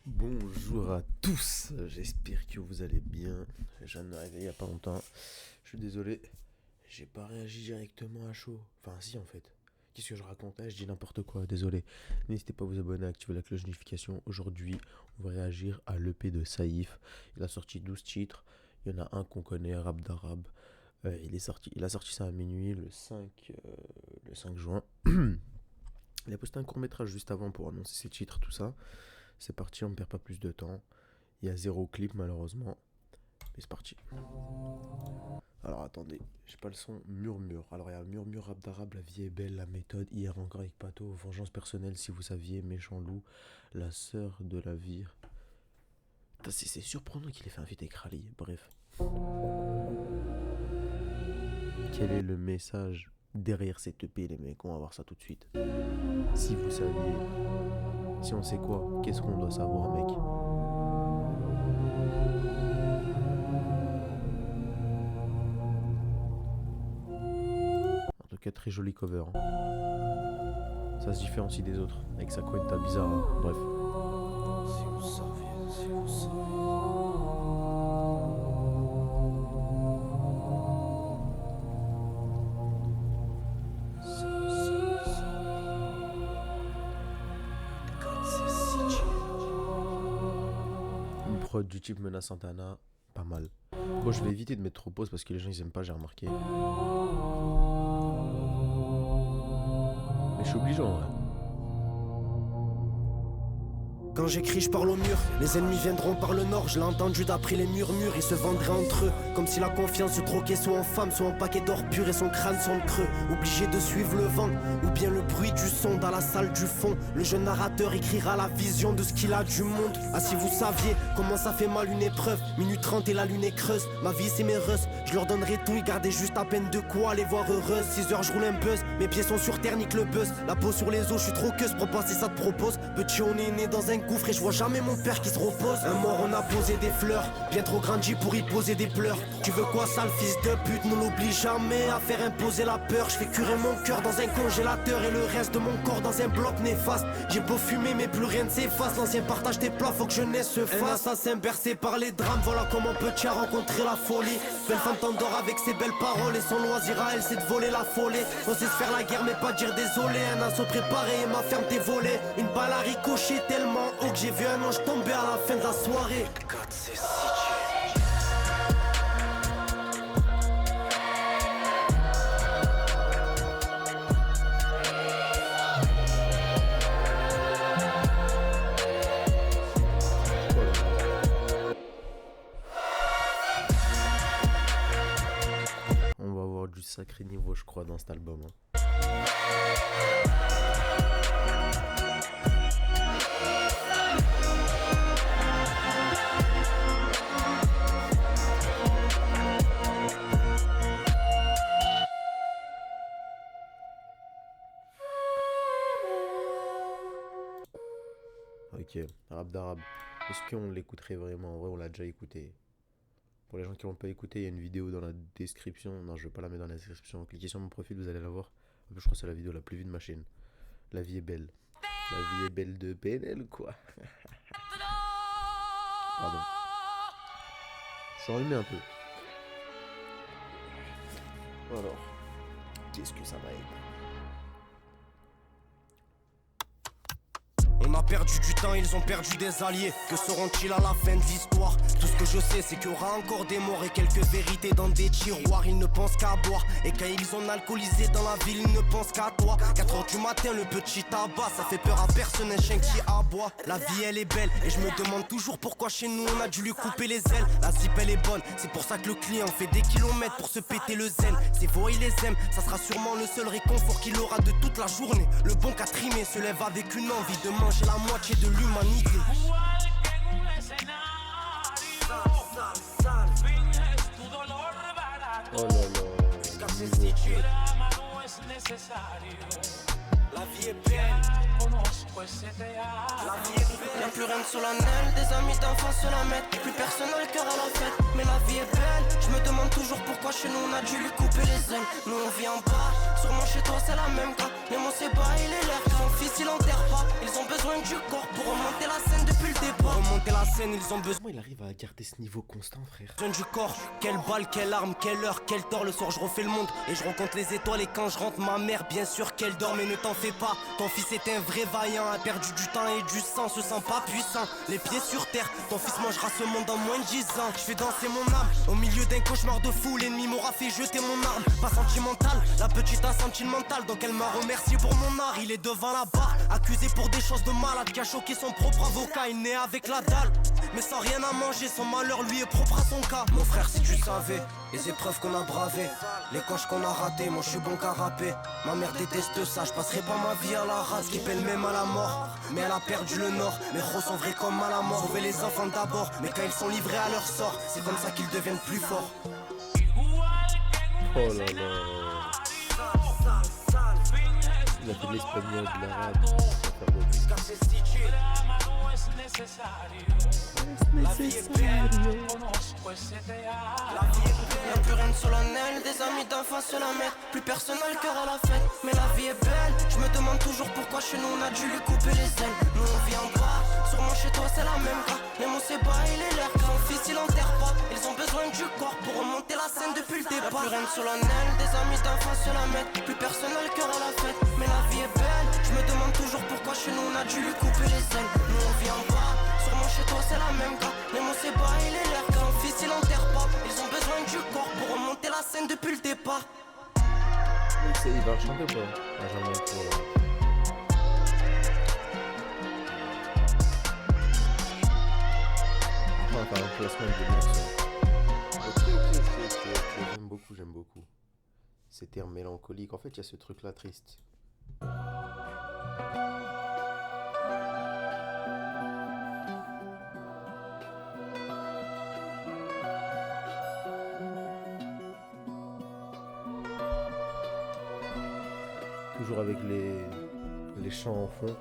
Bonjour à tous, j'espère que vous allez bien. Je viens de me réveiller il y a pas longtemps. Je suis désolé, j'ai pas réagi directement à chaud. Enfin, si en fait. Qu'est-ce que je raconte là? Je dis n'importe quoi, désolé. N'hésitez pas à vous abonner, à activer la cloche de notification. Aujourd'hui, on va réagir à l'EP de Saïf. Il a sorti 12 titres. Il y en a un qu'on connaît, Rap d'Arabe. Il a sorti ça à minuit le 5 juin. Il a posté un court métrage juste avant pour annoncer ses titres, tout ça. C'est parti, on ne perd pas plus de temps. Il y a 0 clip malheureusement. Mais c'est parti. Alors attendez, j'ai pas le son murmure. Alors il y a murmure, Rap d'Arabe, La vie est belle, La méthode, Hier encore avec Pato, Vengeance personnelle si vous saviez, Méchant loup, La sœur de la vire. C'est surprenant qu'il ait fait un feat avec Rally. Bref. Quel est le message derrière cette EP les mecs? On va voir ça tout de suite. Si vous saviez, si on sait quoi, qu'est-ce qu'on doit savoir mec? En tout cas très joli cover hein. Ça se différencie des autres avec sa cuenta bizarre hein. Bref. Si vous saviez, si vous saviez. Prod du type Menace Santana, pas mal. Bon, je vais éviter de mettre trop pause parce que les gens ils aiment pas, j'ai remarqué. Mais je suis obligé en vrai. Quand j'écris, je parle au mur. Les ennemis viendront par le nord. Je l'ai entendu d'après les murmures. Ils se vendraient entre eux. Comme si la confiance se troquait soit en femme, soit en paquet d'or pur et son crâne son creux. Obligé de suivre le vent ou bien le bruit du son dans la salle du fond. Le jeune narrateur écrira la vision de ce qu'il a du monde. Ah si vous saviez comment ça fait mal une épreuve. Minute 30 et la lune est creuse. Ma vie c'est mes russes. Je leur donnerai tout, ils gardaient juste à peine de quoi les voir heureuses. 6 heures je roule un buzz. Mes pieds sont sur terre, nique le buzz. La peau sur les os, je suis trop queuse pour passer ça te propose. Petit on est né dans un gouffre et je vois jamais mon père qui se repose. Un mort on a posé des fleurs, bien trop grandi pour y poser des pleurs. Tu veux quoi sale fils de pute, ne l'oublie jamais à faire imposer la peur. Je fais curer mon cœur dans un congélateur et le reste de mon corps dans un bloc néfaste. J'ai beau fumer mais plus rien ne s'efface. L'ancien partage des plats, faut que jeunesse se fasse. Un assassin bercé par les drames, voilà comment petit a rencontré la folie. Belle femme t'endort avec ses belles paroles et son loisir à elle c'est de voler la folie. On sait se faire la guerre mais pas dire désolé. Un assaut préparé et ma ferme t'est volée. Une balle a ricoché tellement haut que j'ai vu un ange tomber à la fin de la soirée. On va avoir du sacré niveau je crois dans cet album hein. Ok, Rap d'Arabe. Est-ce qu'on l'écouterait vraiment? En vrai, on l'a déjà écouté. Pour les gens qui l'ont pas écouté, il y a une vidéo dans la description. Non, je vais pas la mettre dans la description. Cliquez sur mon profil, vous allez la voir. Je crois que c'est la vidéo la plus vue de ma chaîne. La vie est belle. La vie est belle de PNL, quoi. Pardon. Je suis enrhumé un peu. Alors, qu'est-ce que ça va être? On a perdu du temps, ils ont perdu des alliés. Que seront-ils à la fin de l'histoire? Tout ce que je sais c'est qu'il y aura encore des morts et quelques vérités dans des tiroirs. Ils ne pensent qu'à boire et quand ils ont alcoolisé dans la ville ils ne pensent qu'à toi. 4h du matin le petit tabac, ça fait peur à personne, un chien qui aboie. La vie elle est belle et je me demande toujours pourquoi chez nous on a dû lui couper les ailes. La zip elle est bonne, c'est pour ça que le client fait des kilomètres pour se péter le zen. Ses voix il les aime, ça sera sûrement le seul réconfort qu'il aura de toute la journée. Le bon qu'a trimé se lève avec une envie de manger la moitié de l'humanité. Oh là là. La vie est belle. Y'a plus rien de solennel, des amis d'enfance se la mettent. Plus personne n'a le cœur à la fête, mais la vie est belle. Je me demande toujours pourquoi chez nous on a dû lui couper les ailes. Nous on vit en bas, sûrement chez toi c'est la même cas. Mais mon c'est pas, il est l'air, son fils il enterre pas. Ils ont besoin du corps pour remonter la scène depuis le départ. monter la scène, ils ont besoin. Comment il arrive à garder ce niveau constant, frère? Du corps, quelle balle, quelle arme, quelle heure, quel tort. Le soir je refais le monde et je rencontre les étoiles. Et quand je rentre ma mère, bien sûr qu'elle dort. Mais ne t'en fais pas, ton fils est un vrai vaillant. A perdu du temps et du sang, se sent pas puissant. Les pieds sur terre, ton fils mangera ce monde en moins de 10 ans. Je fais danser mon âme au milieu d'un cauchemar de fou. L'ennemi m'aura fait jeter mon arme. Pas sentimentale, la petite a sentimentale. Donc elle m'a remercié pour mon art. Il est devant la barre, accusé pour des choses de malade. Qui a choqué son propre avocat, il naît avec la dalle. Mais sans rien à manger, son malheur lui est propre à son cas. Mon frère, si tu savais les épreuves qu'on a bravées, les coches qu'on a ratées, moi je suis bon qu'à rapper. Ma mère déteste ça, je passerai pas ma vie à la rase. Qui pèle même à la mort, mais elle a perdu le nord. Les gros sont vrais comme à la mort. Sauver les enfants d'abord, mais quand ils sont livrés à leur sort, c'est comme ça qu'ils deviennent plus forts. Oh là là. Il a fait de l'espagnol, de l'arabe. La vie est belle, y'a plus rien de solennel, des amis d'enfance se la mettent. Plus personne n'a le cœur à la fête, mais la vie est belle. Je me demande toujours pourquoi chez nous on a dû lui couper les ailes. Nous on vit en bas, sûrement chez toi c'est la même cas. Mais mon c'est pas, il est l'air, son fils il enterre pas. Ils ont besoin du corps pour remonter la scène depuis le départ. Y'a plus rien de solennel, des amis d'enfance se la mettent. Plus personne n'a le cœur à la fête, mais la vie est belle. Je me demande toujours pourquoi chez nous on a dû lui couper les ailes. Nous on vit en bas, sûrement chez toi c'est la même cas. Mais mon c'est pas, il est l'air, son fils il enterre pas. Ils ont besoin du corps pour remonter la scène depuis le départ. Il va chanter ou pas? Ah, j'en ai trop là. On va faire un classement de morceaux. Ok. J'aime beaucoup. Ces termes mélancoliques. En fait, il y a ce truc là triste. Toujours avec les chants en fond.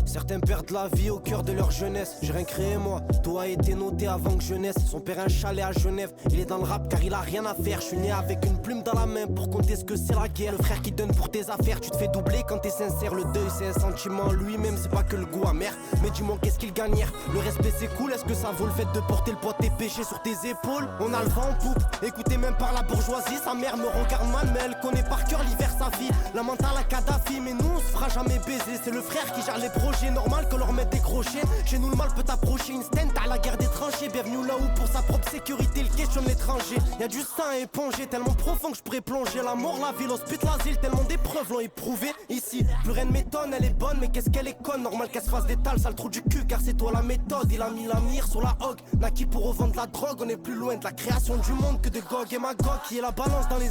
Certains perdent la vie au cœur de leur jeunesse. J'ai rien créé moi, tout a été noté avant que je naisse. Son père a un chalet à Genève, il est dans le rap car il a rien à faire. Je suis né avec une plume dans la main pour compter ce que c'est la guerre. Le frère qui donne pour tes affaires, tu te fais doubler quand t'es sincère. Le deuil c'est un sentiment lui-même, c'est pas que le goût amer. Mais dis-moi qu'est-ce qu'il gagnèrent. Le respect c'est cool, est-ce que ça vaut le fait de porter le poids de tes péchés sur tes épaules? On a le vent en poupe, écoutez même par la bourgeoisie. Sa mère me regarde mal mais elle connaît par cœur l'hiver sa vie. La mentale à Kadhafi, mais nous on se fera jamais baiser. C'est le frère qui gère les projets. Normal qu'on leur mette des crochets. Chez nous le mal peut approcher. Instant à la guerre des tranchées. Bienvenue là où pour sa propre sécurité il questionne l'étranger. Y'a du sang à éponger tellement profond que je pourrais plonger. La mort, la vie, l'hospice, l'asile, tellement d'épreuves l'ont éprouvé. Ici, plus rien ne m'étonne, elle est bonne mais qu'est-ce qu'elle est conne. Normal qu'elle se fasse des tales, sale trou du cul car c'est toi la méthode. Il a mis la mire sur la hog. Naquis pour revendre la drogue. On est plus loin de la création du monde que de Gog et Magog. Qui est la balance dans les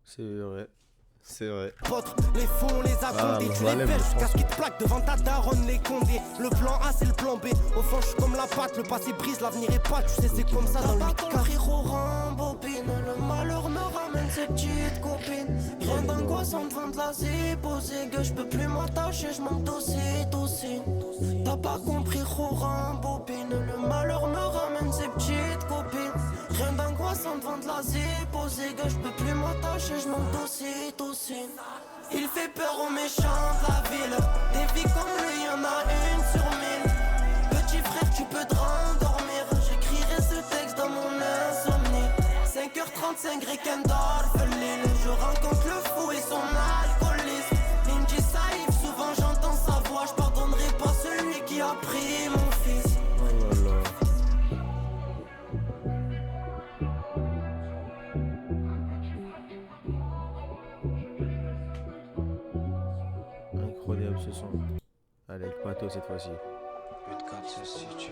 C'est vrai. C'est vrai. Les faux on les a condés, tu les pêches jusqu'à ce qu'ils te plaquent devant ta daronne les condés. Le plan A c'est le plan B, au fond je suis comme la pâte. Le passé brise, l'avenir est pas, tu sais c'est comme ça dans le car il rembobine. Le malheur me ramène ses petites copines. Rien d'angoissant devant de la zéposée. Que je peux plus m'attacher, je m'en dossier. T'as pas compris, rembobine. Le malheur me ramène ses petites copines. Rien d'angoissant devant de la zéposée. Que je peux plus m'attacher, je m'en dossier. Il fait peur aux méchants de la ville. Des vies comme lui, y'en a une sur 1000. Petit frère, tu peux te rendormir. J'écrirai ce texte dans mon insomnie. 5h35, Rickendorf, Lille. Je rencontre le fou et son alcoolisme. Il me dit ça, Yves, souvent j'entends sa voix. Je pardonnerai pas celui qui a pris mon fils. Oh là là. Incroyable ce son. Allez, avec Pato cette fois-ci. Notre carte se situe.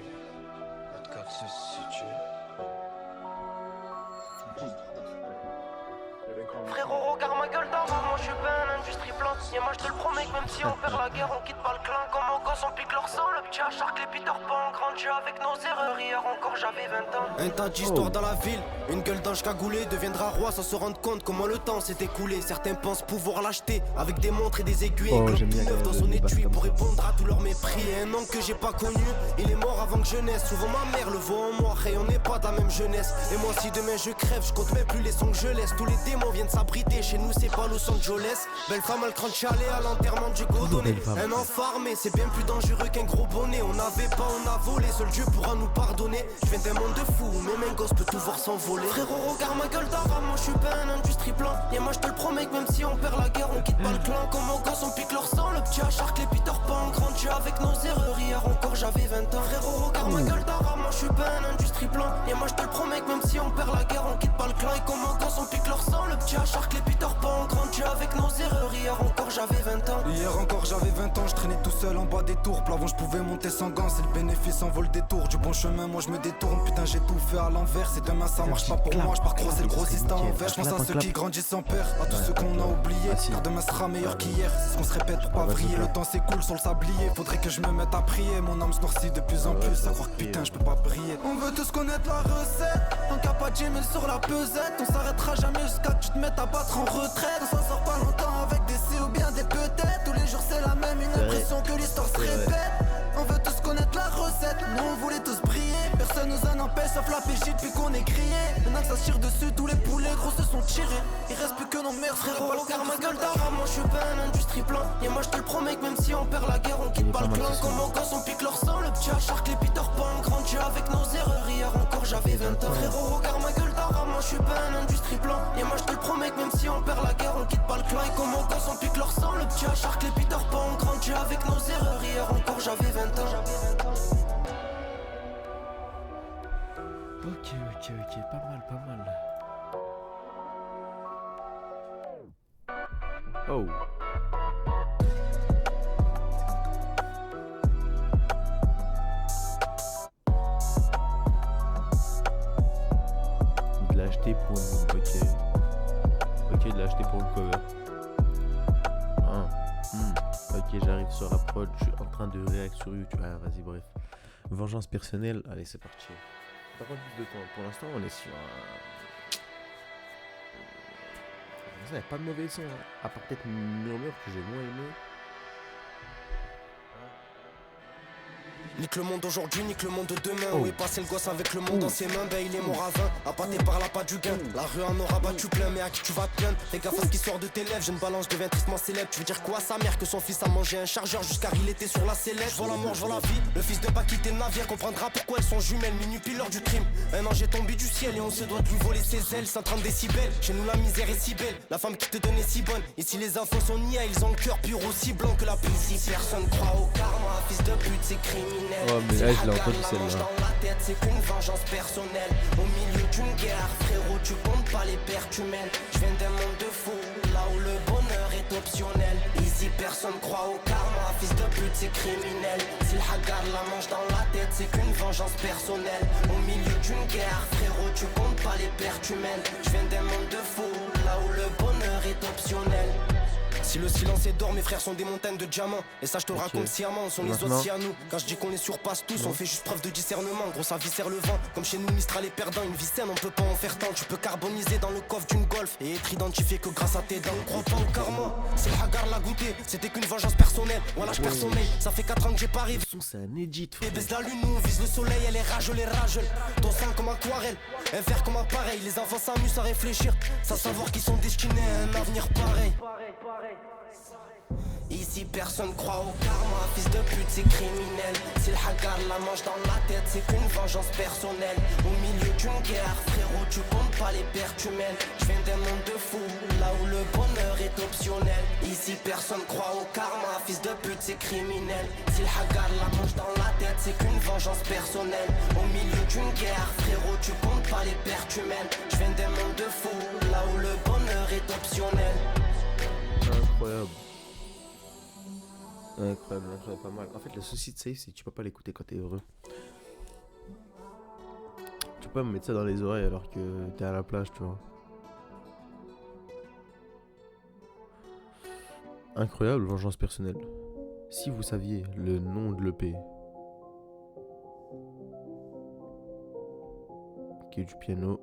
Frérot, regarde ma gueule d'avant, moi je suis pas un industrie blanc. Et moi je te le promets que même si on perd la guerre, on quitte pas le clan. Comme au gosse, on pique leur sang. Le petit Achark, les Peter Pan, grandi avec nos erreurs. Hier encore, j'avais 20 ans. Un tas d'histoires dans la ville. Une gueule d'ange cagoulée deviendra roi sans se rendre compte comment le temps s'est écoulé. Certains pensent pouvoir l'acheter avec des montres et des aiguilles. J'aime bien neuf dans son étui pour répondre à tout leur mépris. Et un homme que j'ai pas connu, il est mort avant que je naisse. Souvent ma mère le voit en moi. Et on n'est pas de la même jeunesse. Et moi si demain je crève, je compte même plus les sons que je laisse. Tous les démons viennent s'abriter. Chez nous c'est pas Los Angeles. Belle femme, elle crunch allé à l'enterrement du Godonné. Un enfant armé, c'est bien plus dangereux qu'un gros bonnet. On n'avait pas, on a volé, seul Dieu pourra nous pardonner. Je viens d'un monde de fous, même un gosse peut tout voir s'envoler. Frérot, regarde ma gueule d'arabe, moi je suis pas un industrie plan. Et moi je te le promets que même si on perd la guerre, on quitte pas le clan. Comme au gosse, on pique leur sang, le petit acharque, les Peter Pan. Grandi avec nos erreurs, hier encore j'avais 20 ans. Frérot, regarde ma gueule d'arabe, moi je suis pas un industrie plan. Et moi je te le promets que même si on perd la guerre, on quitte pas le clan. Et comme au gosse, on pique leur sang, le petit acharque, les Peter Pan. Grandi avec nos erreurs, hier encore j'avais 20 ans. Hier encore j'avais 20 ans, je traînais tout seul en bas des tours. Avant je pouvais monter sans gants, c'est le bénéfice en vol des tours. Du bon chemin moi je me détourne, putain j'ai tout fait à l'envers. C'est demain ça marche pas pour moi, je pars croiser le grossiste à envers. Je pense à ceux qui grandissent sans peur, à tous ceux qu'on a oubliés. Car demain sera meilleur qu'hier, c'est ce qu'on se répète pour pas vriller. Le temps s'écoule sur le sablier, faudrait que je me mette à prier. Mon âme se noircit de plus en plus, à croire que putain je peux pas briller. On veut tous connaître la recette, tant qu'à pas de Gmail sur la pesette. On s'arrêtera jamais jusqu'à que tu te mettes à battre en retraite. On s'en sort pas longtemps avec des C ou bien des peut-être. Tous les jours c'est la même, une impression que l'histoire se répète. On veut tous connaître la recette, nous on voulait tous briller. Personne nous en empêche sauf la PJ depuis qu'on est crié. Maintenant que ça se tire dessus, tous les poulets gros se sont tirés. Il reste plus que nos mères, frérot. Regarde ma gueule d'arabe, moi je suis pas un industrie plan. Et moi je te le promets que même si on perd la guerre, on quitte pas le clan. Comme au gosse, on pique leur sang, le petit acharque, les Peter Pan. Grandi avec nos erreurs, hier encore j'avais 20 ans. Frérot, regarde ma gueule d'arabe, moi je suis pas un industrie plan. Et moi je te le promets que même si on perd la guerre, on quitte pas le clan. Et comme au gosse, on pique leur sang, le petit acharque, les Peter Pan. Grandi avec nos erreurs, hier encore j'avais 20 ans. Ok, pas mal. Oh. Il l'a acheté pour une... Ok, il l'a acheté pour une cover. Ok, j'arrive sur la prod, je suis en train de réact sur YouTube. Ah, vas-y, bref. Vengeance personnelle, allez, c'est parti. Pas prendre plus de temps. Pour l'instant, on est sur un... Ça, y a pas de mauvais son, hein. À part peut-être Murmure que j'ai moins aimé. Nique le monde aujourd'hui, nique le monde de demain. Où est passé le gosse avec le monde dans ses mains? Ben il est mort à 20, appâté par la pas du gain. La rue en aura battu plein, mais à qui tu vas te plaindre? Fais gaffe à ce qui sort de tes lèvres, j'ai une balance, je deviens tristement célèbre. Tu veux dire quoi à sa mère? Que son fils a mangé un chargeur jusqu'à il était sur la sellette. Je vois la mort, je vois la vie, le fils de pas quitter le navire. Comprendra pourquoi elles sont jumelles, minuit pile l'heure du crime. Un ange est tombé du ciel et on se doit de lui voler ses ailes. 130 décibels, chez nous la misère est si belle. La femme qui te donne est si bonne. Ici les infos sont nia, ils ont le cœur pur aussi blanc que la pluie. Si personne croit au karma, fils de pute c'est criminel. Oh mais là je l'ai entendu celle-là. Dans la tête c'est qu'une vengeance personnelle. Au milieu d'une guerre, frérot tu comptes pas les pertes tu mènes. Je viens d'un monde de fous, là où le bonheur est optionnel. Ici personne croit au karma, fils de pute c'est criminel. Si le hagar la mange dans la tête c'est qu'une vengeance personnelle. Au milieu d'une guerre, frérot tu comptes pas les pertes tu mènes. Je viens d'un monde de fous, là où le bonheur est optionnel. Si le silence est d'or, mes frères sont des montagnes de diamants. Et ça je te le raconte sciemment, on sont les autres si à nous. Quand je dis qu'on les surpasse tous, on fait juste preuve de discernement. Gros ça viscère le vent, comme chez nous Mistral est perdant. Une vie saine on peut pas en faire tant. Tu peux carboniser dans le coffre d'une Golf et être identifié que grâce à tes dents. Crois pas au karma, c'est le hagar l'a goûté. C'était qu'une vengeance personnelle, voilà je perds sommeil. Ça fait 4 ans que j'ai pas rêvé. C'est un edit, Et baisse la lune, nous on vise le soleil, elle est rageux, les rageux. Ton sang comme aquarelle, un verre comme appareil. Les enfants s'amusent à réfléchir, sans savoir qu'ils sont destinés à un avenir pareil. Ici personne croit au karma, fils de pute c'est criminel. Si le hagar la mange dans la tête c'est qu'une vengeance personnelle. Au milieu d'une guerre, frérot tu comptes pas les pertes tu mènes. Je viens d'un monde de fous, là où le bonheur est optionnel. Ici personne croit au karma, fils de pute c'est criminel. Si le hagar la mange dans la tête c'est qu'une vengeance personnelle. Au milieu d'une guerre, frérot tu comptes pas les pertes tu mènes. Je viens d'un monde de fous, là où le bonheur est optionnel. Incroyable. Incroyable, pas mal. En fait, le souci de Safe, c'est que tu peux pas l'écouter quand t'es heureux. Tu peux pas me mettre ça dans les oreilles alors que t'es à la plage, tu vois. Incroyable, vengeance personnelle. Si vous saviez le nom de l'EP qui est du piano.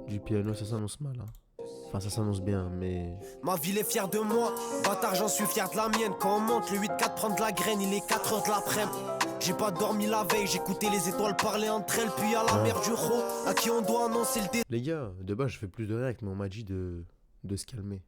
Du piano, ça s'annonce mal, hein. Enfin, ça s'annonce bien, mais... Ma ville est fière de moi, bâtard j'en suis fier de la mienne. Quand on monte le 8-4 prendre la graine, il est 4h de l'après-midi. J'ai pas dormi la veille, j'écoutais les étoiles parler entre elles. Puis à la mer du Rho, à qui on doit annoncer le dé. Les gars, de base je fais plus de réact, mais on m'a dit de se calmer.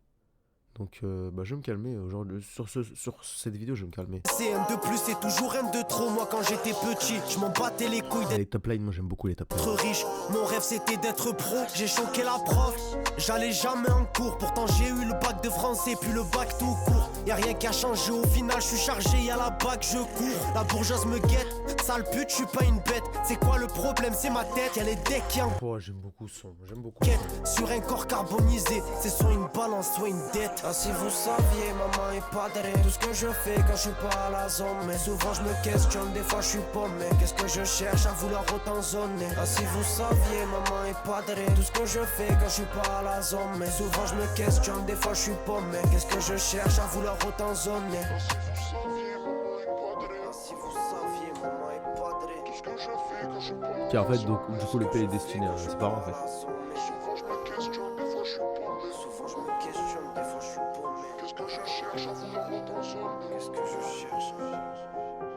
Donc je vais me calmer aujourd'hui. Sur cette vidéo, je vais me calmer. C'est un de plus, c'est toujours un de trop. Moi quand j'étais petit, je m'en battais les couilles Les top lines, moi j'aime beaucoup les top lines. d'être riche. Mon rêve c'était d'être pro. J'ai choqué la prof, j'allais jamais en cours. Pourtant j'ai eu le bac de français, puis le bac tout court. Y'a rien qui a changé, au final je suis chargé, y'a la bac, je cours. La bourgeoise me guette, sale pute, je suis pas une bête. C'est quoi le problème, c'est ma tête. Y'a les decks qui en Oh, j'aime beaucoup ce son, j'aime beaucoup. quête. Sur un corps carbonisé, c'est soit une balance, soit une dette. Ah, si vous saviez, maman est padrée. Tout ce que je fais quand je suis pas à la zone. Mais souvent je me questionne, des fois je suis paumé. Qu'est-ce que je cherche à vouloir autant zoner? Ah, si vous saviez, maman est padrée. Tout ce que je fais quand je suis pas à la zone. Mais souvent je me questionne, des fois je suis paumé. Qu'est-ce que je cherche à vouloir autant zoner? Si vous saviez, maman est padrée. Tout ce que je fais quand je suis pas Qui en fait, donc, du coup, le P est destiné à ses parents en fait. Souvent je me questionne, des fois je suis paumé. Souvent je me questionne, des fois je suis paumé. Qu'est-ce que je cherche à vouloir autant zoner? Qu'est-ce que je cherche?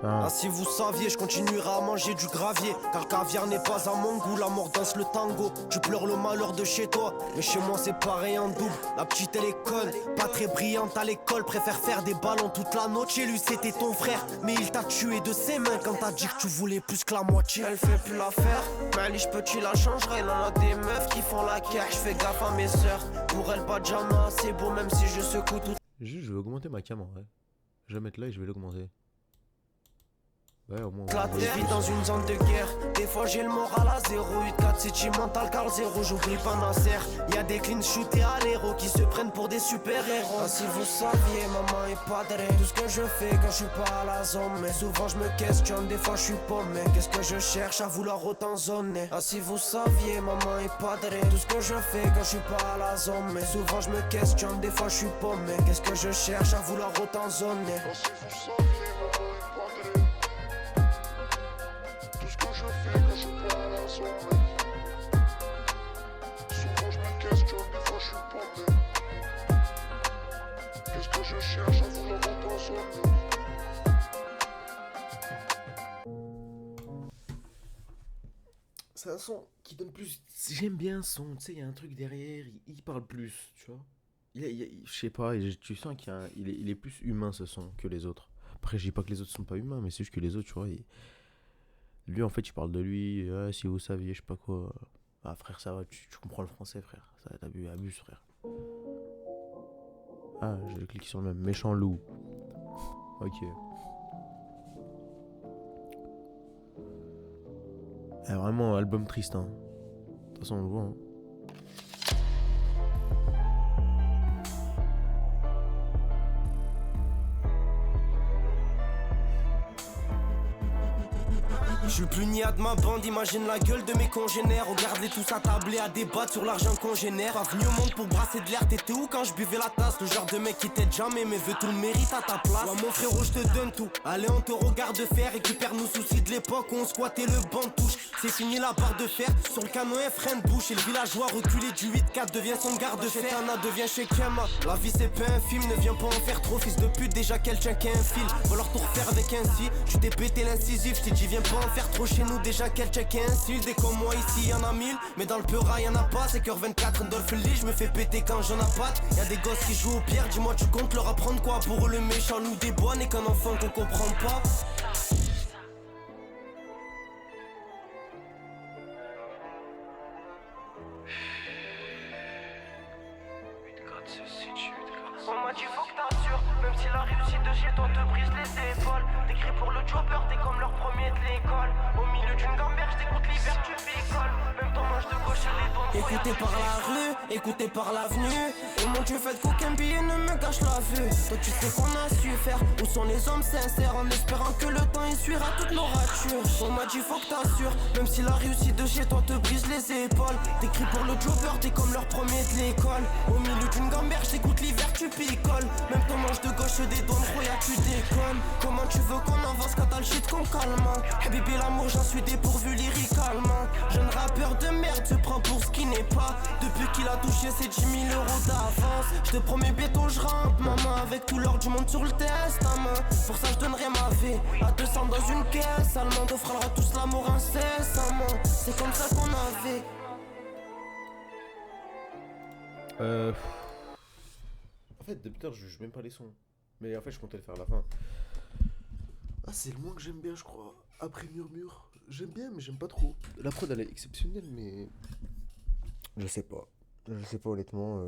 Ah, si vous saviez, je continuerai à manger du gravier. Car le caviar n'est pas à mon goût, la mort danse le tango. Tu pleures le malheur de chez toi, mais chez moi c'est pareil en double. La petite elle est conne, pas très brillante à l'école. Préfère faire des ballons toute la noche. Chez lui c'était ton frère, mais il t'a tué de ses mains quand t'as dit que tu voulais plus que la moitié. Elle fait plus l'affaire, mais je peux tu la changerais. Il en a des meufs qui font la cash. Je fais gaffe à mes sœurs, pour elles pas de jamais assez beau. Même si je secoue tout. Juste, je vais augmenter ma cam en vrai. Je vais mettre là et je vais l'augmenter. Ouais, au moins. La terre vit dans une zone de guerre. Des fois j'ai le moral à 0. 8-4 City mental Carl 0. J'oublie pas Nasser. Y'a des clean shootés à l'héros qui se prennent pour des super héros. Ah, si vous saviez, maman est padrée. Tout ce que je fais quand je suis pas à la zone. Mais souvent je me questionne, des fois je suis paumé. Qu'est-ce que je cherche à vouloir autant zoner? Ah, si vous saviez, maman est padrée. Tout ce que je fais quand je suis pas à la zone. Mais souvent je me questionne, des fois je suis paumé. Qu'est-ce que je cherche à vouloir autant zoner? C'est un son qui donne plus. J'aime bien ce son, tu sais, il y a un truc derrière, il parle plus, tu vois. Je sais pas, tu sens qu'il est plus humain ce son que les autres. Après, je dis pas que les autres sont pas humains, mais c'est juste que les autres, tu vois, lui en fait, il parle de lui, si vous saviez, je sais pas quoi. Ah, frère, ça va, tu comprends le français, frère. Ça, abuse, frère. Ah, j'ai cliqué sur le même. Méchant loup. Ok. Ah, vraiment, album triste, hein. De toute façon, on le voit, hein. Je suis plus niais de ma bande, imagine la gueule de mes congénères. Regarde-les tous attabler à débattre sur l'argent congénère. Pas venu au monde pour brasser de l'air, t'étais où quand je buvais la tasse? Le genre de mec qui t'aide jamais mais veut tout le mérite à ta place. Ouais, mon frérot, je te donne tout. Allez, on te regarde faire, récupère nos soucis de l'époque où on squattait le banc de touche. C'est fini la barre de fer, sur le canon un frein de bouche. Et le villageois reculé du 8-4 devient son garde-fer. Anna devient chez Kema. La vie c'est pas un film, ne viens pas en faire trop. Fils de pute, déjà qu'elle tient qu'un fil. Va leur tout refaire avec un si. Tu t'es pété l'incisif, je t'ai dit viens pas en faire trop chez nous. Déjà qu'elle check un style. Des comme moi ici y'en a 1000, mais dans le peura y'en a pas. C'est cœur 24, Randolph Lee, je me fais péter quand j'en ai pas. Y'a des gosses qui jouent aux pierres, dis-moi tu comptes leur apprendre quoi? Pour eux le méchant nous déboîne et qu'un enfant qu'on comprend pas. On m'a dit faut que t'assures, même si la réussite de chez toi te brise les épaules. T'écris pour le chopper, t'es comme leur premier de l'école. Au milieu d'une gamberge, t'écoutes l'hiver, tu picoles. Même ton manche de gauche et les doigts. Écouté par la rue, écouté par l'avenue. Et mon Dieu fait qu'aucun billet ne me gâche la vue. Toi tu sais qu'on a su faire, où sont les hommes sincères? En espérant que le temps essuiera toutes nos ratures. On m'a dit faut que t'assures, même si la réussite de chez toi te brise les épaules. T'écris pour le chopper, t'es comme leur premier de l'école. Au milieu d'une gamberge, t'écoutes l'hiver, tu picoles. Même ton manche de gauche des douanes, Roya tu déconnes. Comment tu veux qu'on avance quand t'as le shit qu'on calme? Habibi l'amour j'en suis dépourvu lyricalement. Jeune rappeur de merde se prend pour ce qui n'est pas. Depuis qu'il a touché ses 10 000 euros d'avance. Je te promets bientôt je rentre maman. Avec tout l'or du monde sur le testament. Pour ça je donnerai ma vie à 200 dans une caisse allemande. On fera tous l'amour incessamment. C'est comme ça qu'on avait. En fait, depuis tard, je juge même pas les sons. Mais en fait, je comptais le faire à la fin. Ah, c'est le moins que j'aime bien, je crois. Après Murmure, j'aime bien, mais j'aime pas trop. La prod, elle est exceptionnelle, mais. Je sais pas. Je sais pas, honnêtement.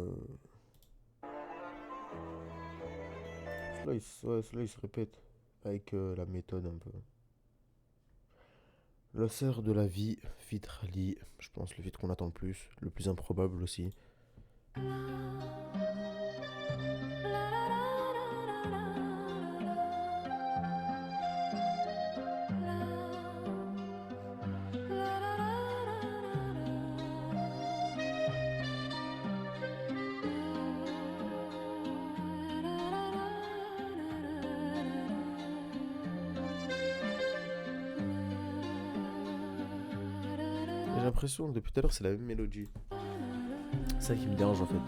Cela, il se répète. Avec la méthode un peu. Le sœur de la vie, feat Rally. Je pense le feat qu'on attend le plus improbable aussi. J'ai l'impression, depuis tout à l'heure, c'est la même mélodie. C'est ça qui me dérange en fait.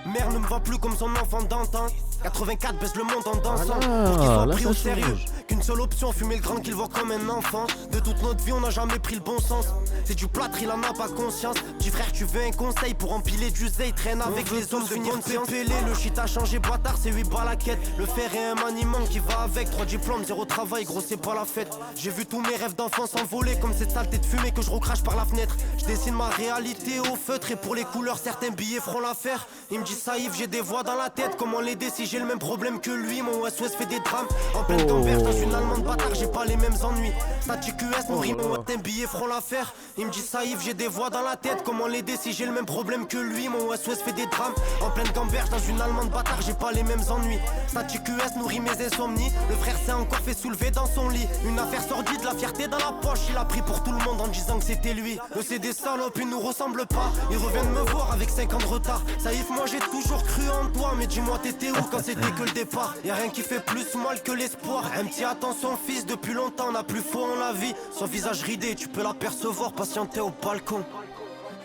Mère ne me voit plus comme son enfant d'antan. 84 baisse le monde en dansant. Ah, pour qu'ils soient là, pris ça au sérieux. change. Qu'une seule option, fumer le grand qu'il voit comme un enfant. De toute notre vie on n'a jamais pris le bon sens. C'est du plâtre, il en a pas conscience. Petit frère tu veux un conseil pour empiler du zé. Traîne avec les autres, finir pépélé. Le shit a changé, bâtard, c'est 8 balles à quête. Le fer est un maniement qui va avec. 3 diplômes, 0 travail, gros c'est pas la fête. J'ai vu tous mes rêves d'enfant s'envoler. Comme cette saleté de fumée que je recrache par la fenêtre. Je dessine ma réalité au feutre. Et pour les couleurs, certains billets feront l'affaire. Il me dit Saïf, j'ai des voix dans la tête. Comment l'aider si j'ai le même problème que lui? Mon SOS fait des drames. En pleine gamberge dans une allemande bâtard, j'ai pas les mêmes ennuis. Statique US, mon rime, un billet feront l'affaire. Il me dit Saïf, j'ai des voix dans la tête. Comment l'aider si j'ai le même problème que lui? Mon SOS fait des drames. En pleine gamberge dans une allemande bâtard, j'ai pas les mêmes ennuis. Statique US nourrit mes insomnies. Le frère s'est encore fait soulever dans son lit. Une affaire sordide, la fierté dans la poche. Il a pris pour tout le monde en disant que c'était lui. C'est des salopes, ils nous ressemblent pas. Ils reviennent me voir avec 5 ans de retard. Saïf, moi j'ai toujours cru en toi. Mais dis-moi, t'étais où quand c'était que le départ? Y'a rien qui fait plus mal que l'espoir. Un petit attention fils, depuis longtemps on a plus foi en la vie. Son visage ridé, tu peux l'apercevoir patienter au balcon.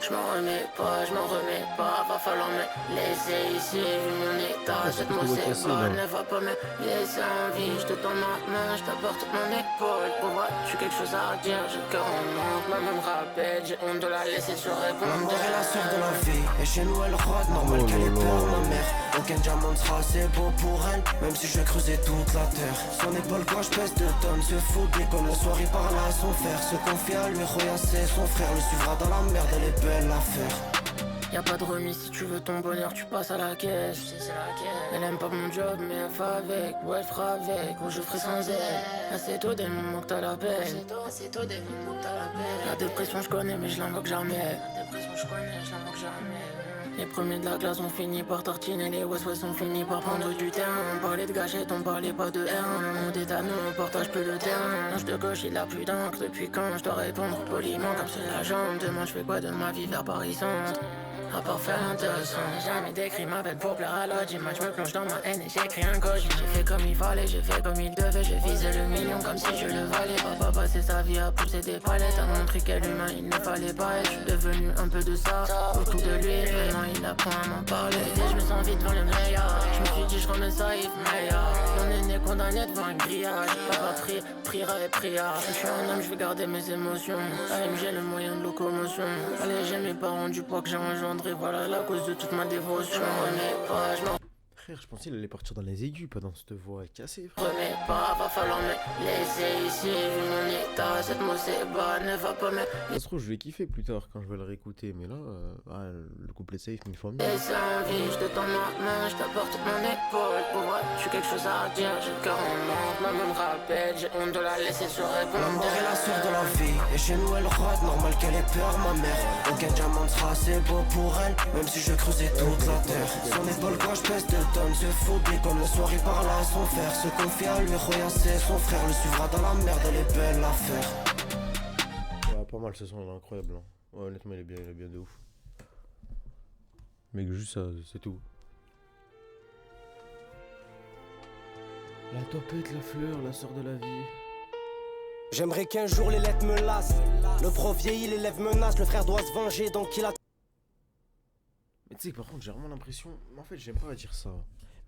Je m'en remets pas, va falloir me laisser ici, vu mon état, cette mot c'est pas, ne va pas me laisser en vie, je te tends ma main, je t'apporte mon épaule, pour voir, tu quelque chose à dire, j'ai le cœur en manque, maman me rappelle, j'ai honte de la laisser se répondre. Ma mère est la sœur de la vie, et chez nous elle rôde, normal qu'elle ait peur, ma mère. Aucun diamant sera assez beau pour elle, même si je creusais toute la terre. Son épaule gauche pèse 2 tonnes, se fout des comme le soir il parle à son frère. Se confie à lui, Roya c'est son frère, le suivra dans la merde, elle est belle l'affaire. Y'a pas de remise, si tu veux ton bonheur, tu passes à la caisse. Elle aime pas mon job, mais elle fait avec, ou elle fera avec, ou je ferai sans elle. Assez tôt des moments que t'as la peine. La dépression je connais, mais je l'invoque jamais. Les premiers de la classe ont fini par tartiner, les West ont fini par prendre du terrain. On parlait de gâchette, on parlait pas de R1. On détame, on partage peu le terrain. L'ange de gauche, il a plus d'encre. Depuis quand je dois répondre poliment comme c'est la jambe. Demain je fais quoi de ma vie vers Paris centre? À part faire l'intéressant, j'ai jamais décrit ma peine pour plaire à l'autre. Moi je me plonge dans ma haine et j'écris un code. J'ai fait comme il fallait, j'ai fait comme il devait. J'ai visé le million comme si je le valais. Papa passé sa vie à pousser des palettes, à montrer quel humain il ne fallait pas être. Je suis devenu un peu de ça, autour de lui. Maintenant il apprend à m'en parler. Et je me sens vite devant le meilleur. Je me suis dit je remets ça, il meilleur. On est né condamné devant un grillage. Papa priera et priera. Je suis un homme, je vais garder mes émotions. AMG le moyen de locomotion. Allez, j'ai mes parents du poids que j'ai engendré. Voilà la cause de toute ma dévotion. Frère, je pensais qu'il allait partir dans les aigus, pas dans cette voix cassée, frère. Remets pas, va falloir me laisser ici, vu mon état, cette mot c'est bas, ne va pas me... Ça se trouve, je vais kiffer plus tard quand je vais le réécouter, mais là, le couplet safe, 1000 fois mieux. Laisse en vie, je te tends ma main, je t'apporte mon épaule, pour voir, tu quelque chose à dire, j'ai le cœur en manque, maman me rappelle, j'ai honte de la laisser se répondre. Ma mère est la sœur de la vie, et chez nous elle rôde, normal qu'elle ait peur, ma mère. Aucun diamant sera assez beau pour elle, même si je creusais toute la terre. Son épaule gauche pèse 2 tonnes, se fout des comme le soir il parle à son frère. Se confie à lui, Roya c'est son frère, le suivra dans la merde, elle est belle l'affaire. Ouais, pas mal ce son, il est incroyable. Hein. Ouais, honnêtement, il est bien de ouf. Mais juste ça, c'est tout. La tempête, la fleur, la sœur de la vie. J'aimerais qu'un jour les lettres me lassent. Le prof vieillit, l'élève menace. Le frère doit se venger donc il a... Mais tu sais que par contre j'ai vraiment l'impression... En fait j'aime pas dire ça.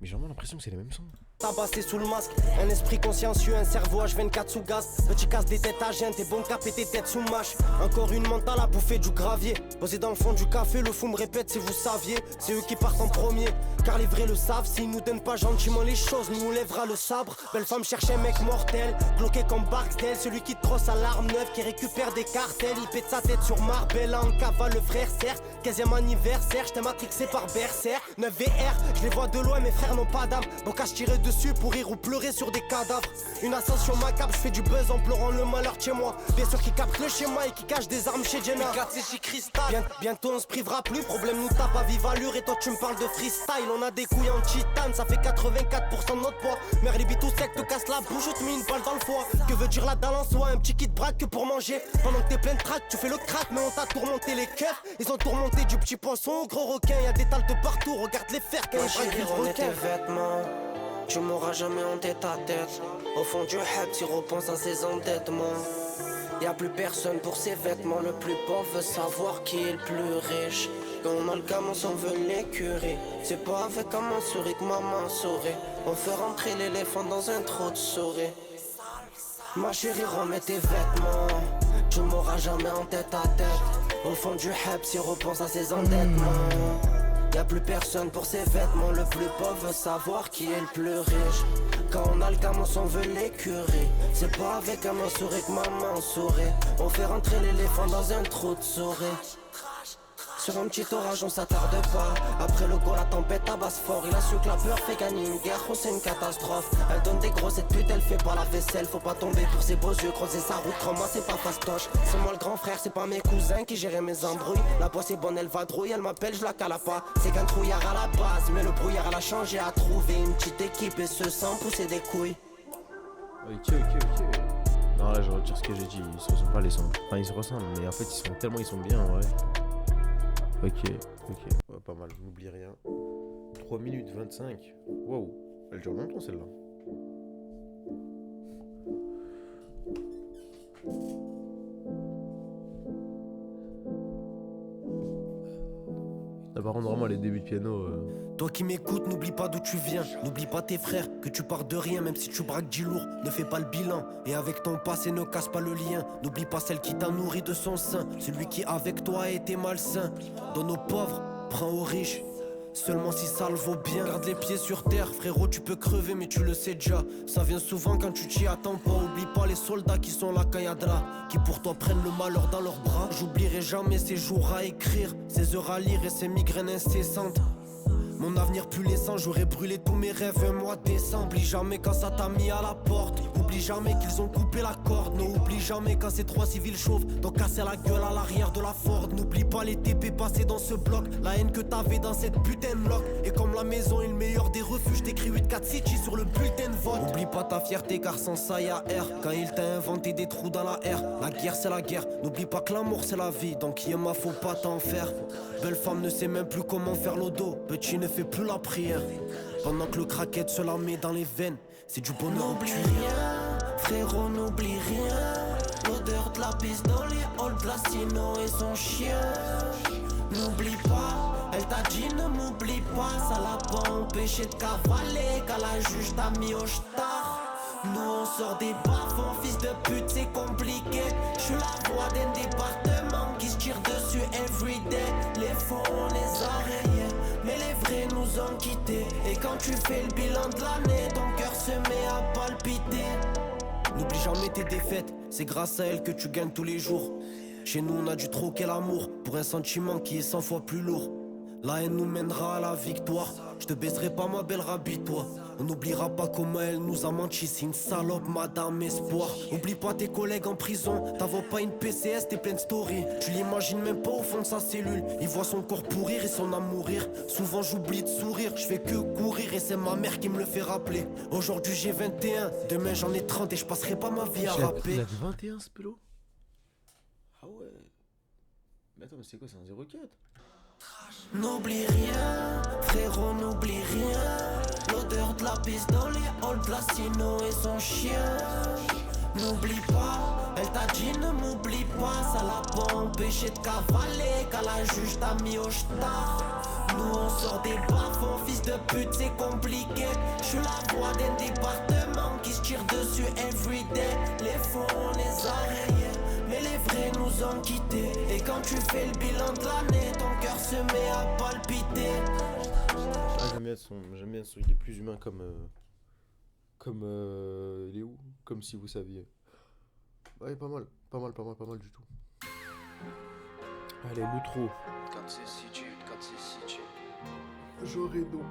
Mais j'ai vraiment l'impression que c'est les mêmes sons. Tabassé sous le masque, un esprit consciencieux, un cerveau H24 sous gaz. Petit casse des têtes à gêne, t'es bon capé tes têtes sous mâche. Encore une mentale à bouffer du gravier. Posé dans le fond du café, le fou me répète si vous saviez. C'est eux qui partent en premier, car les vrais le savent. S'ils nous donnent pas gentiment les choses, nous lèvera le sabre. Belle femme cherche un mec mortel, bloqué comme Barksdale. Celui qui trosse à l'arme neuve, qui récupère des cartels. Il pète sa tête sur Marbella, en cavale le frère serre. 15e anniversaire, j'étais matrixé par Berserk. 9 VR, je les vois de loin, mes frères n'ont pas d'âme. Donc à se tirer dessus pour rire ou pleurer sur des cadavres. Une ascension macabre, je fais du buzz en pleurant le malheur de chez moi. Bien sûr qui capte le schéma et qui cache des armes chez Jenna. Bientôt on se privera plus, problème nous tape à vive allure. Et toi tu me parles de freestyle, on a des couilles en titane. Ça fait 84% de notre poids. Mère les tout sec te casse la bouche ou te met une balle dans le foie. Que veut dire la dalle en soi, un petit kit braque que pour manger. Pendant que t'es plein de trac, tu fais le crack. Mais on t'a tourmenté les keufs. Ils ont tourmenté du petit poisson au gros requin. Y'a des talles de partout, regarde les fers quand chérie, remets tes vêtements. Tu m'auras jamais en tête à tête. Au fond du heb, tu repenses à ses endettements. Y'a plus personne pour ses vêtements. Le plus pauvre veut savoir qui est le plus riche. Quand on a le gamin, on veut l'écurie. C'est pas avec un souris que maman saurait. On fait rentrer l'éléphant dans un trou de souris. Ma chérie, remets tes vêtements. Tu m'auras jamais en tête à tête. Au fond du heb, tu repenses à ses endettements. Y'a plus personne pour ses vêtements. Le plus pauvre veut savoir qui est le plus riche. Quand on a le gamin, on veut l'écurie. C'est pas avec un souris que maman sourit. On fait rentrer l'éléphant dans un trou de souris. Sur un petit orage on s'attarde pas. Après le go la tempête tabasse fort. Il a su que la peur fait gagner une guerre. Oh c'est une catastrophe. Elle donne des gros, cette pute elle fait pas la vaisselle. Faut pas tomber pour ses beaux yeux. Creuser sa route, crois-moi c'est pas fastoche. C'est moi le grand frère, c'est pas mes cousins qui géraient mes embrouilles. La boisse est bonne, elle va drouille. Elle m'appelle, je la cala pas. C'est qu'un trouillard à la base. Mais le brouillard elle a changé, a trouvé une petite équipe. Et se sent pousser des couilles. Ok. Non là je retire ce que j'ai dit. Ils se ressemblent pas les sons. Enfin ils se ressemblent mais en fait ils sont bien en vrai. Ok, ouais, pas mal, n'oublie rien. 3 minutes 25. Waouh, elle dure longtemps celle-là. Là, par contre, vraiment, les débuts de piano. Toi qui m'écoutes, n'oublie pas d'où tu viens. N'oublie pas tes frères, que tu pars de rien. Même si tu braques 10 lourds, ne fais pas le bilan. Et avec ton passé, ne casse pas le lien. N'oublie pas celle qui t'a nourri de son sein. Celui qui avec toi a été malsain. Donne aux pauvres, prends aux riches. Seulement si ça le vaut bien. Garde les pieds sur terre, frérot, tu peux crever, mais tu le sais déjà. Ça vient souvent quand tu t'y attends pas. Oublie pas les soldats qui sont là quand y'a de là, qui pour toi prennent le malheur dans leurs bras. J'oublierai jamais ces jours à écrire, ces heures à lire et ces migraines incessantes. Mon avenir puissant, j'aurais brûlé tous mes rêves un mois de décembre. Oublie jamais quand ça t'a mis à la porte. Oublie jamais qu'ils ont coupé la corde. Non, oublie jamais quand ces 3 civils chauves t'ont cassé la gueule à l'arrière de la Ford. N'oublie pas les TP passés dans ce bloc, la haine que t'avais dans cette putain de bloc. Et comme la maison est le meilleur des refuges, t'écris 8-4 City sur le bulletin de vote. Oublie pas ta fierté car sans ça y'a R. Quand il t'a inventé des trous dans la R. La guerre c'est la guerre, n'oublie pas que l'amour c'est la vie. Donc Yema faut pas t'en faire. Belle femme ne sait même plus comment faire l'odo. Petit ne fait plus la prière. Pendant que le craquette se la met dans les veines. C'est du bonheur. N'oublie rien, frérot n'oublie rien. L'odeur de la piste dans les halls, Blastino et son chien. N'oublie pas, elle t'a dit ne m'oublie pas. Ça l'a pas empêché de cavaler. Quand la juge t'a mis au star. Nous on sort des bas-fonds, fils de pute c'est compliqué. J'suis la voix d'un département qui se tire dessus everyday. Les faux on les a rayés, mais les vrais nous ont quittés. Et quand tu fais le bilan de l'année, ton cœur se met à palpiter. N'oublie jamais tes défaites, c'est grâce à elles que tu gagnes tous les jours. Chez nous on a dû troquer l'amour pour un sentiment qui est 100 fois plus lourd. La haine nous mènera à la victoire. Je te baisserai pas ma belle rabis-toi. On n'oubliera pas comment elle nous a menti. C'est une salope, madame espoir. Oublie pas tes collègues en prison. T'avais pas une PCS, t'es plein de story. Tu l'imagines même pas au fond de sa cellule. Il voit son corps pourrir et son âme mourir. Souvent j'oublie de sourire, je fais que courir. Et c'est ma mère qui me le fait rappeler. Aujourd'hui j'ai 21, demain j'en ai 30. Et je passerai pas ma vie à rapper. Il a 21 ce pélo. Ah ouais. Mais attends mais c'est quoi, c'est un 04? N'oublie rien, frérot n'oublie rien. L'odeur de la piste dans les halls de la Sino et son chien. N'oublie pas, elle t'a dit ne m'oublie pas. Ça l'a pas empêché de cavaler quand la juge t'a mis au star. Nous on sort des bas-fonds, fils de pute c'est compliqué. J'suis la voix d'un département qui se tire dessus everyday. Les faux on les a rayés, mais les vrais nous ont quittés. Et quand tu fais le bilan de l'année, ton cœur se met à palpiter. Ah, j'aime bien le son, il est plus humain comme il est où? Comme si vous saviez. Ouais, pas mal du tout. Allez, l'outro. J'aurais non.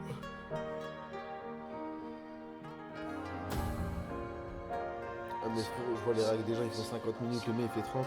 Ah mais frérot, je vois les règles des gens, ils font 50 minutes, le mec il fait 30.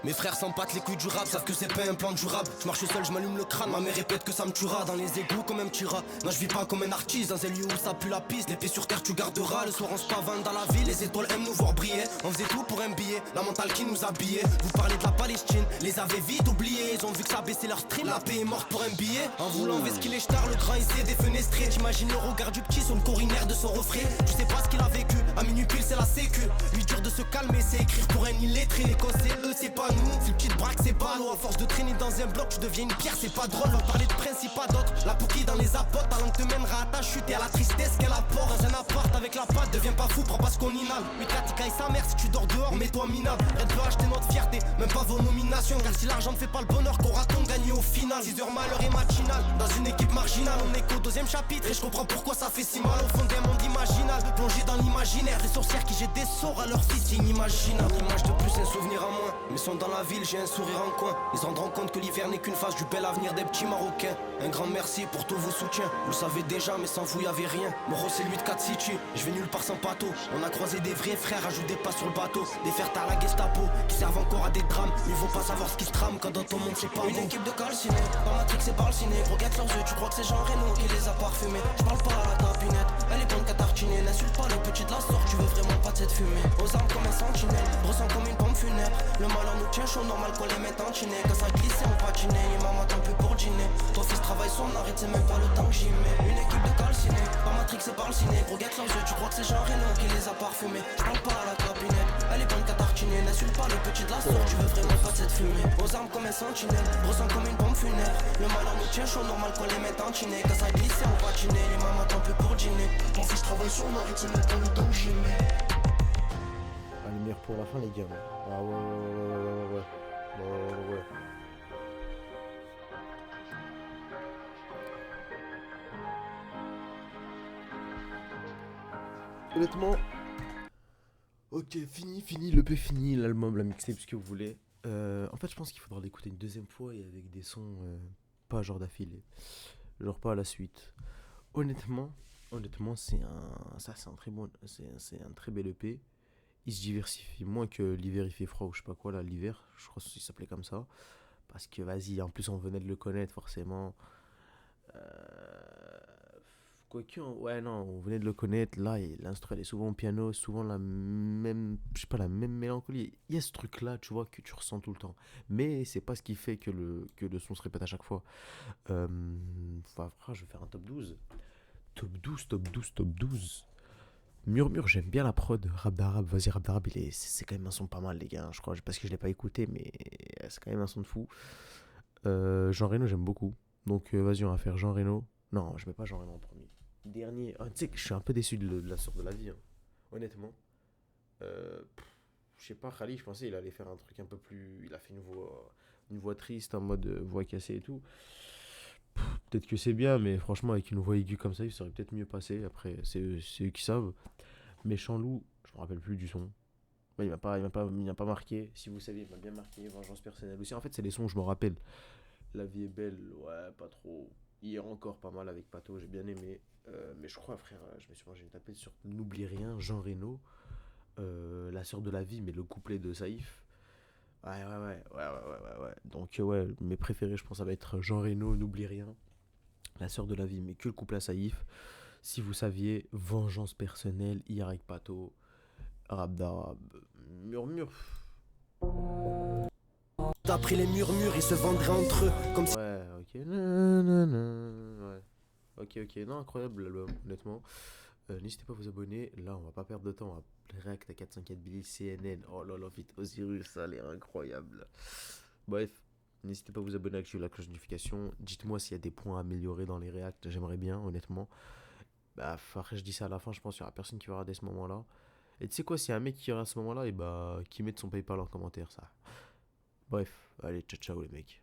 Mes frères s'empâtent les couilles du rap, savent que c'est pas un plan durable. Je marche seul, je m'allume le crâne, ma mère répète que ça me tuera. Dans les égouts comme un petit rat. Non, je vis pas comme un artiste, dans un lieu où ça pue la piste. L'épée sur terre tu garderas, le soir on se pavane dans la ville. Les étoiles aiment nous voir briller, on faisait tout pour un billet. La mentale qui nous habillait, vous parlez de la Palestine. Les avez vite oubliés, ils ont vu que ça baissait leur stream. La paix est morte pour un billet, en voulant vesquiller les stars. Le grand essai défenestré, t'imagines le regard du petit sur le corinaire de son refrain. Tu sais pas ce qu'il a vécu, à minuit pile c'est la sécu. Lui dur de se calmer, c'est écrire pour un illettré. Les causes c'est eux, c'est pas nous, c'est petite braque, c'est ballot. À force de traîner dans un bloc, tu deviens une pierre, c'est pas drôle. Va parler de principe à d'autres, la pouquille dans les apotes. Ta langue te mènera à ta chute et à la tristesse qu'elle apporte. Dans un appart avec la patte, deviens pas fou, prends pas ce qu'on inhale. Mais caille sa mère, si tu dors dehors, mets-toi minable. Elle peut acheter notre fierté, même pas vos nominations. Car si l'argent ne fait pas le bonheur, qu'aura-t-on gagné au final? 6 heures malheur et matinale, dans une équipe marginale. On est qu'au deuxième chapitre et je comprends pourquoi ça fait si mal. Au fond d'un monde imaginal, plongé dans l'imaginaire. Des sorcières qui jettent des sorts à leur fils, c'est inimaginable. Une image de plus, un souvenir à moins. Mais sont dans la ville, j'ai un sourire en coin. Ils se rendront compte que l'hiver n'est qu'une phase du bel avenir des petits Marocains. Un grand merci pour tous vos soutiens. Vous le savez déjà, mais sans vous y'avait rien. Moro c'est lui de 4 situ, je vais nulle part sans pato. On a croisé des vrais frères, ajoute des pas sur le bateau. Des fers à la Gestapo, qui servent encore à des drames. Mais faut pas savoir ce qui se trame quand dans ton monde c'est pas une bon. Équipe de calcinés, dans Matrix c'est par le ciné. Regarde leurs yeux, tu crois que c'est Jean Reno qui les a parfumés. Je parle pas à la tapinette, elle est bonne qu'à tartiner. N'insulte pas le petit de la sorte, tu veux vraiment pas de cette fumée. Aux armes comme un sentinelle, ressent comme une pompe funèbre. Le malheur nous tient chaud, normal qu'on les mette en chiné. Quand ça glisse on patinait, et maman t'en plus pour dîner. Ton fils travaille son arrête, c'est même pas le temps que j'y mets. Une équipe de calcinés, dans Matrix c'est par le ciné. Regarde leurs yeux, tu crois que c'est Jean Reno qui les a parfumés. Je parle pas à la tapinette, elle est bonne qu'à tartiner. N'insulte pas le petit de la sorte, tu veux vraiment pas de cette fumée. Aux armes comme un sentinelle, ressent comme une pompe funèbre. Le malheur nous tient chaud, normal qu'on les mette en chiné. Quand ça glisse on patinait, et maman t'en plus pour dîner. Ton fils travaille son arrête, c'est même pas le temps que j'y mets. La lumière pour la fin les gars. Ah ouais. Honnêtement, ok, fini, l'EP fini, l'album, la mixtape, ce que vous voulez. En fait, je pense qu'il faudra l'écouter une deuxième fois et avec des sons pas genre d'affilée, genre pas à la suite. Honnêtement, c'est un très bon, c'est un très bel EP. Il se diversifie moins que l'hiver il fait froid ou je sais pas quoi là, l'hiver, je crois qu'il s'appelait comme ça. Parce que vas-y, en plus on venait de le connaître forcément. Quoique, ouais non, on venait de le connaître, là l'instru elle est souvent au piano, souvent la même, je sais pas, la même mélancolie. Il y a ce truc là, tu vois, que tu ressens tout le temps. Mais c'est pas ce qui fait que le son se répète à chaque fois. Enfin, je vais faire un top 12. Top 12. Murmure, j'aime bien la prod. Rap d'arabe, vas-y, rap d'arabe, c'est quand même un son pas mal, les gars. Je crois, parce que je l'ai pas écouté, mais c'est quand même un son de fou. Jean Reno, j'aime beaucoup. Donc, vas-y, on va faire Jean Reno. Non, je mets pas Jean Reno en premier. Dernier. Tu sais que je suis un peu déçu de la sorte de la vie, hein. Honnêtement. Je sais pas, Khali, je pensais il allait faire un truc un peu plus. Il a fait une voix triste, en mode voix cassée et tout. Peut-être que c'est bien, mais franchement, avec une voix aiguë comme ça, il serait peut-être mieux passé. Après, c'est eux qui savent. Mais Chanlou, je me rappelle plus du son. Ouais, il m'a pas marqué. Si vous saviez, il m'a bien marqué. Vengeance personnelle aussi. En fait, c'est les sons où je me rappelle. La vie est belle, ouais, pas trop. Hier encore, pas mal avec Pato, j'ai bien aimé. Mais je crois, frère, je me suis mangé une tapette sur N'oublie rien, Jean Reno. La sœur de la vie, mais le couplet de Saïf. Ouais. Donc, ouais, mes préférés, je pense, ça va être Jean Reno, N'oublie rien. La sœur de la vie, mais que le couplet à Saïf. Si vous saviez, vengeance personnelle, hier avec Pato, rap d'arabe, murmure. D'après les murmures, ils se vendraient entre eux comme si... Ouais, ok. Nanana, ouais. Ok, non, incroyable l'album, honnêtement. N'hésitez pas à vous abonner. Là, on va pas perdre de temps. On va React à 454 Billy, CNN. Oh là là, vite Osiris, ça a l'air incroyable. Bref, n'hésitez pas à vous abonner, activer la cloche de notification. Dites-moi s'il y a des points à améliorer dans les React. J'aimerais bien, honnêtement. Bah, après, je dis ça à la fin. Je pense qu'il y aura personne qui va regarder ce moment-là. Et tu sais quoi, s'il y a un mec qui regarde ce moment-là, et bah, qui mette son PayPal en commentaire, ça. Bref, allez, ciao, ciao les mecs.